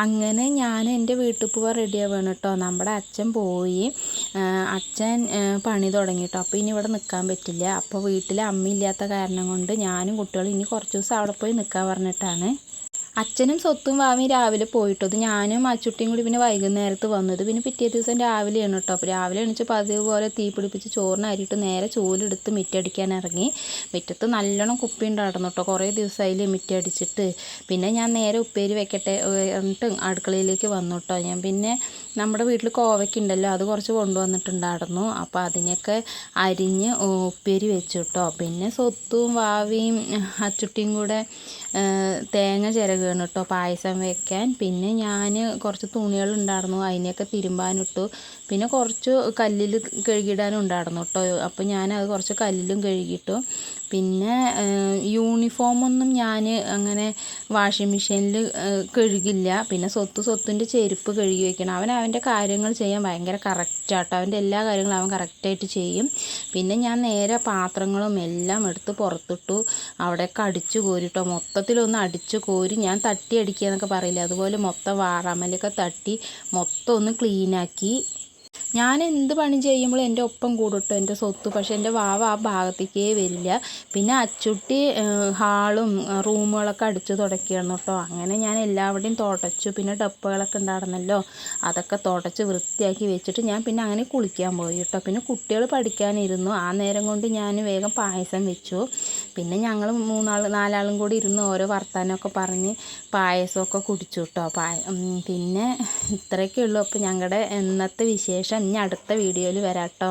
അങ്ങനെ ഞാൻ എൻ്റെ വീട്ടിൽ പോവാൻ റെഡിയാവുകയാണ് കേട്ടോ. നമ്മുടെ അച്ഛൻ പോയി, അച്ഛൻ പണി തുടങ്ങി കേട്ടോ. അപ്പോൾ ഇനി ഇവിടെ നിൽക്കാൻ പറ്റില്ല. അപ്പോൾ വീട്ടിൽ അമ്മയില്ലാത്ത കാരണം കൊണ്ട് ഞാനും കുട്ടികളും ഇനി കുറച്ച് ദിവസം അവിടെ പോയി നിൽക്കാൻ പറഞ്ഞിട്ടാണ്. അച്ഛനും സ്വത്തും വാവിയും രാവിലെ പോയിട്ടത്, ഞാനും അച്ചുട്ടിയും കൂടി പിന്നെ വൈകുന്നേരത്ത് വന്നത്. പിന്നെ പിറ്റേ ദിവസം രാവിലെയാണ് കേട്ടോ. അപ്പോൾ രാവിലെ എണീച്ച് പതിവ് പോലെ തീ പിടിപ്പിച്ച് ചോറിന് അരിയിട്ട് നേരെ ചൂലെടുത്ത് മിറ്റടിക്കാൻ ഇറങ്ങി. മുറ്റത്ത് നല്ലോണം കുപ്പി ഉണ്ടായിരുന്നു കേട്ടോ. കുറേ ദിവസമായില്ലേ മിറ്റടിച്ചിട്ട്. പിന്നെ ഞാൻ നേരെ ഉപ്പേരി വെക്കട്ടെ എന്നിട്ട് അടുക്കളയിലേക്ക് വന്നു കേട്ടോ. ഞാൻ പിന്നെ നമ്മുടെ വീട്ടിൽ കോവയ്ക്ക ഉണ്ടല്ലോ, അത് കുറച്ച് കൊണ്ടുവന്നിട്ടുണ്ടായിരുന്നു. അപ്പോൾ അതിനൊക്കെ അരിഞ്ഞ് ഉപ്പേരി വെച്ചു കേട്ടോ. പിന്നെ സ്വത്തും വാവിയും അച്ചുട്ടിയും കൂടെ തേങ്ങ ചിരകുകയാണ് കേട്ടോ പായസം വെക്കാൻ. പിന്നെ ഞാൻ കുറച്ച് തുണികളുണ്ടായിരുന്നു, അതിനെയൊക്കെ തിരുമ്പാനിട്ടു. പിന്നെ കുറച്ച് കല്ലിൽ കഴുകിയിടാനും ഉണ്ടായിരുന്നു കേട്ടോ. അപ്പോൾ ഞാനത് കുറച്ച് കല്ലിലും കഴുകിയിട്ടു. പിന്നെ യൂണിഫോമൊന്നും ഞാൻ അങ്ങനെ വാഷിംഗ് മെഷീനിൽ കഴുകില്ല. പിന്നെ സ്വത്തിൻ്റെ ചെരുപ്പ് കഴുകി വയ്ക്കണം. അവൻ്റെ കാര്യങ്ങൾ ചെയ്യാൻ ഭയങ്കര കറക്റ്റാട്ടോ. അവൻ്റെ എല്ലാ കാര്യങ്ങളും അവൻ കറക്റ്റായിട്ട് ചെയ്യും. പിന്നെ ഞാൻ നേരെ പാത്രങ്ങളും എല്ലാം എടുത്ത് പുറത്തിട്ടു. അവിടെയൊക്കെ അടിച്ചു കോരിട്ടോ. മൊത്തത്തിലൊന്ന് അടിച്ചു കോരി, ഞാൻ തട്ടി അടിക്കുക എന്നൊക്കെ പറയില്ല, അതുപോലെ മൊത്തം വാറാമലൊക്കെ തട്ടി മൊത്തം ഒന്ന് ക്ലീനാക്കി. ഞാൻ എന്ത് പണി ചെയ്യുമ്പോൾ എൻ്റെ ഒപ്പം കൂടുട്ടോ എൻ്റെ സ്വത്ത്. പക്ഷേ എൻ്റെ വാവ ആ ഭാഗത്തേക്കേ വരില്ല. പിന്നെ അച്ചുട്ടി ഹാളും റൂമുകളൊക്കെ അടിച്ചു തുടക്കുകയായിരുന്നു കേട്ടോ. അങ്ങനെ ഞാൻ എല്ലാവരുടെയും തുടച്ചു. പിന്നെ ഡപ്പകളൊക്കെ ഉണ്ടായിരുന്നല്ലോ, അതൊക്കെ തുടച്ച് വൃത്തിയാക്കി വെച്ചിട്ട് ഞാൻ പിന്നെ അങ്ങനെ കുളിക്കാൻ പോയി കേട്ടോ. പിന്നെ കുട്ടികൾ പഠിക്കാനിരുന്നു. ആ നേരം കൊണ്ട് ഞാൻ വേഗം പായസം വെച്ചു. പിന്നെ ഞങ്ങൾ നാലാളും കൂടി ഇരുന്ന് ഓരോ വർത്താനമൊക്കെ പറഞ്ഞ് പായസമൊക്കെ കുടിച്ചു കേട്ടോ. പിന്നെ ഇത്രയൊക്കെ ഉള്ളൂ അപ്പോൾ ഞങ്ങളുടെ ഇന്നത്തെ വിശേഷം. ഇനി അടുത്ത വീഡിയോയിൽ വരാം കേട്ടോ.